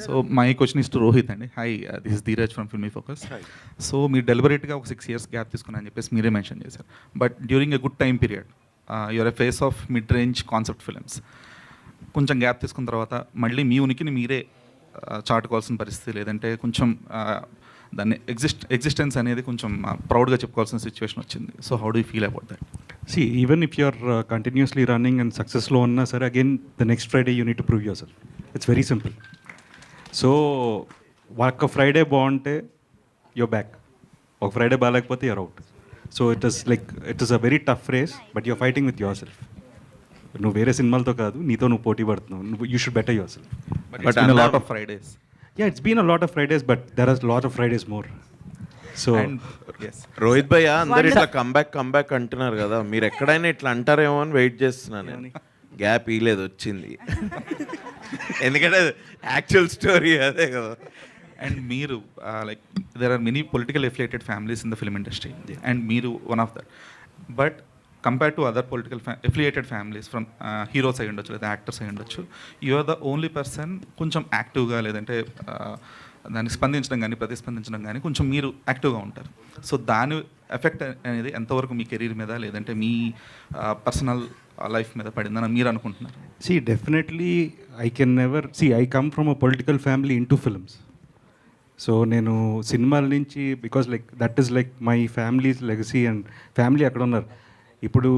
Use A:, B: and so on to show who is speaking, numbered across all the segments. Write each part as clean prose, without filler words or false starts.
A: So my question is to Rohit అండి. Hi, this is Dheeraj from Filmy Focus. So మీరు డెలిబరేట్గా ఒక 6 years గ్యాప్ తీసుకున్నారని చెప్పేసి మీరే మెన్షన్ చేశారు. But during a good time period your a face of mid range concept films. కొంచెం gap తీసుకున్న తర్వాత మళ్ళీ మీ ఉనికిని మీరే చాటుకోవాల్సిన పరిస్థితి, లేదంటే కొంచెం దాన్ని ఎగ్జిస్టెన్స్ అనేది కొంచెం ప్రౌడ్గా చెప్పుకోవాల్సిన సిచ్యువేషన్ వచ్చింది. So how do you feel about that?
B: See, even if you're continuously running and successful uన్నా sir, again the next Friday you need to prove yourself. It's very simple. So ఒక Friday బాగుంటే you're back, ఒక Friday బాగాలేకపోతే you're out. So it is a very tough race, but you're fighting with yourself. నువ్వు వేరే సినిమాలతో కాదు, నీతో నువ్వు పోటీ పడుతున్నావు. You should better yourself.
A: But it's been a lot of Fridays.
B: Yeah, it's been a lot of Fridays, but there are a lot of Fridays more. So
C: Rohit భయ్య అందరు ఇట్లా కంబ్యాక్ అంటున్నారు కదా, మీరు ఎక్కడైనా ఇట్లా అంటారేమో అని వెయిట్ చేస్తున్నాను. గ్యాప్ ఇలేదు, వచ్చింది. ఎందుకంటే యాక్చువల్ స్టోరీ అదే కదా.
A: అండ్ మీరు like there are many political affiliated families in the film industry, and మీరు one of that. But compare to other political affiliated families from heroes అయి ఉండొచ్చు, లేదా యాక్టర్స్ అయి ఉండొచ్చు, you are the only person కొంచెం యాక్టివ్గా, లేదంటే దాన్ని స్పందించడం కానీ ప్రతిస్పందించడం కానీ కొంచెం మీరు యాక్టివ్గా ఉంటారు. సో దాని ఎఫెక్ట్ అనేది ఎంతవరకు మీ కెరీర్ మీద, లేదంటే మీ పర్సనల్ లైఫ్ మీద పడిందని మీరు అనుకుంటున్నారు?
B: See, definitely I can never see, I come from a political family into films. So నేను సినిమాల నుంచి, because like that is like my families legacy, and family అక్కడ ఉన్నారు. ఇప్పుడు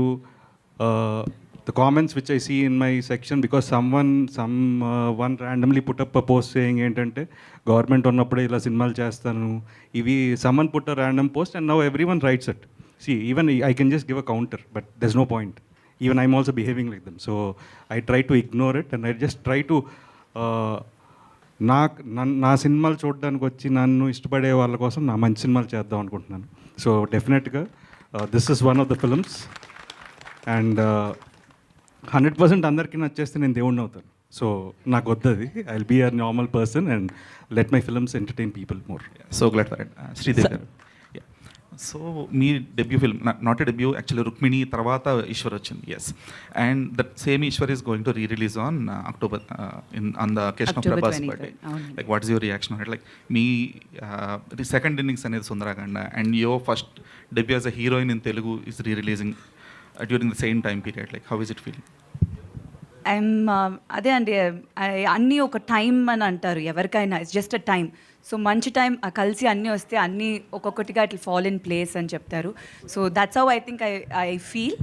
B: the comments which I see in my section, because someone randomly put up a post saying ఏంటంటే government ఉన్నప్పుడే ఇలా సినిమాలు చేస్తాను, ఇవి someone put a random post and now everyone writes it. See, even I can just give a counter, but there's no point. Even I'm also behaving like them. So I try to ignore it, and I just try to నా సినిమాలు చూడడానికి వచ్చి నన్ను ఇష్టపడే వాళ్ళ కోసం నా మంచి సినిమాలు చేద్దాం అనుకుంటున్నాను. సో డెఫినెట్గా this is one of the films, and 100% అందరికీ నచ్చేస్తే నేను దేవుడిని అవుతాను. సో నాకు వద్దది. I will be a normal person and let my films entertain people more.
A: So glad for it. Sridevi garu, so మీ debut film, not a debut actually, Rukmini తర్వాత ఈశ్వర్ వచ్చింది. Yes, and that same Eeswar is going to release on October on the occasion of Prabhas birthday. Like what is your reaction? Like మీ second innings అనేది Sundarakanda, and your first debut as a heroine in Telugu is releasing during the same time period. Like how is it feeling?
D: అదే అండి, అన్నీ ఒక time అని అంటారు ఎవరికైనా, it's just a time. సో మంచి టైం కలిసి అన్నీ వస్తే అన్నీ ఒక్కొక్కటిగా ఇట్లా ఫాల్ ఇన్ ప్లేస్ అని చెప్తారు. So that's how I think I feel.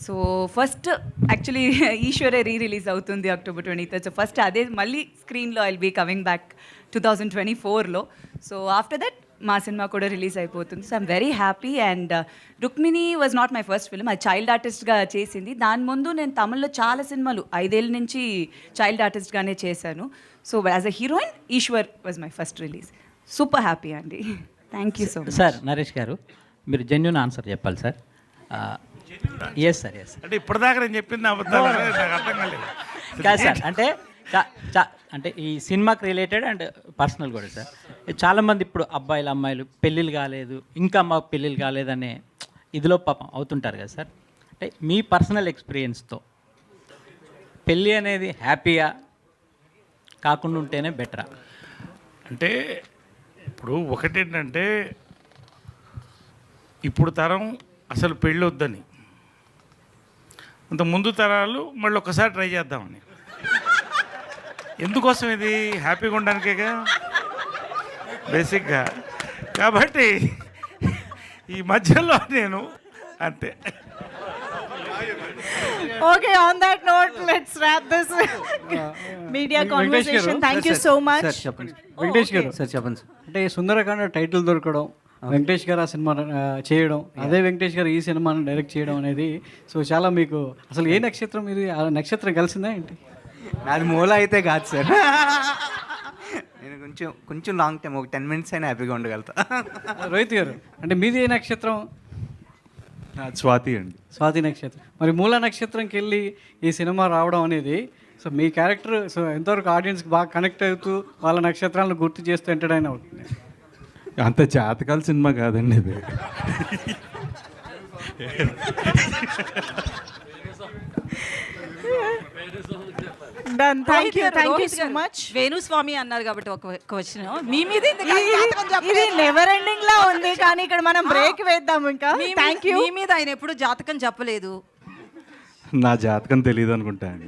D: So first actually ఈశ్వరే రిలీజ్ అవుతుంది October 23rd. సో ఫస్ట్ అదే మళ్ళీ స్క్రీన్లో I will be coming back 2024లో. సో ఆఫ్టర్ దట్ మా సినిమా కూడా రిలీజ్ అయిపోతుంది. So I'm very happy. And Rukmini was not my first film, అది చైల్డ్ ఆర్టిస్ట్గా చేసింది. దాని ముందు నేను తమిళ్లో చాలా సినిమాలు 5 ఏళ్ళ నుంచి చైల్డ్ ఆర్టిస్ట్గానే చేశాను. So as a heroine Eeswar was my first release. Super happy అండి. Thank you so much.
E: Sir Naresh garu, మీరు జెన్యూన్ ఆన్సర్ చెప్పాలి సార్. Yes sir, yes.
F: అంటే ఇప్పటిదాకా నేను చెప్పింది అబద్ధం, నాకు అర్థం కాలేదు.
E: కాదు సార్, అంటే ఈ సినిమాకి రిలేటెడ్ అండ్ పర్సనల్ కూడా సార్. చాలామంది ఇప్పుడు అబ్బాయిలు అమ్మాయిలు పెళ్ళిళ్ళు కాలేదు, ఇంకా మాకు పెళ్ళిళ్ళు కాలేదనే ఇదిలో పాపం అవుతుంటారు కదా సార్. అంటే మీ పర్సనల్ ఎక్స్పీరియన్స్తో పెళ్ళి అనేది హ్యాపీగా కాకుండా ఉంటేనే బెటరా?
F: అంటే ఇప్పుడు ఒకటేంటంటే, ఇప్పుడు తరం అసలు పెళ్ళి వద్దని, అంత ముందు తరాలు మళ్ళీ ఒకసారి ట్రై చేద్దామని. ఎందుకోసం? ఇది హ్యాపీగా ఉండడానికేగా బేసిక్గా. కాబట్టి ఈ మధ్యలో నేను అంతే.
G: Okay, on that note, let's wrap this media conversation. Thank you so much.
H: Venkatesh గారు సార్ చెప్పండి. అంటే సుందరకాండ టైటిల్ దొరకడం, వెంకటేష్ గారు ఆ సినిమా చేయడం, అదే వెంకటేష్ గారు ఈ సినిమాను డైరెక్ట్ చేయడం అనేది, సో చాలా మీకు అసలు ఏ నక్షత్రం ఇది, ఆ నక్షత్రం కలిసిందా ఏంటి?
I: నాది మూల అయితే కాదు సార్. నేను కొంచెం లాంగ్ టైం, ఒక 10 minutes అయినా హ్యాపీగా ఉండగలుగుతా.
H: రోహిత్ గారు, అంటే మీది ఏ నక్షత్రం?
B: స్వాతి అండి.
H: స్వాతి నక్షత్రం. మరి మూల నక్షత్రంకి వెళ్ళి ఈ సినిమా రావడం అనేది, సో మీ క్యారెక్టర్ సో ఎంతవరకు ఆడియన్స్కి బాగా కనెక్ట్ అవుతూ వాళ్ళ నక్షత్రాలను గుర్తు చేస్తూ ఎంటర్టైన్ అవుతుంది?
B: అంత జాతకాల సినిమా కాదండి ఇది.
G: Done thank you so much.
J: Venu Swamy అన్నారు కాబట్టి ఒక క్వశ్చన్ మీ మీద ఎందుకు జాతకం
G: ఇది
J: చెప్పలేదు?
G: నెవర్ ఎండింగ్ లా ఉంది కానీ ఇక్కడ మనం బ్రేక్ వేద్దాం ఇంకా. Thank you.
J: మీ మీద ఆయన ఎప్పుడు జాతకం చెప్పలేదు.
B: నా జాతకం తెలియదు అనుకుంటా అండి.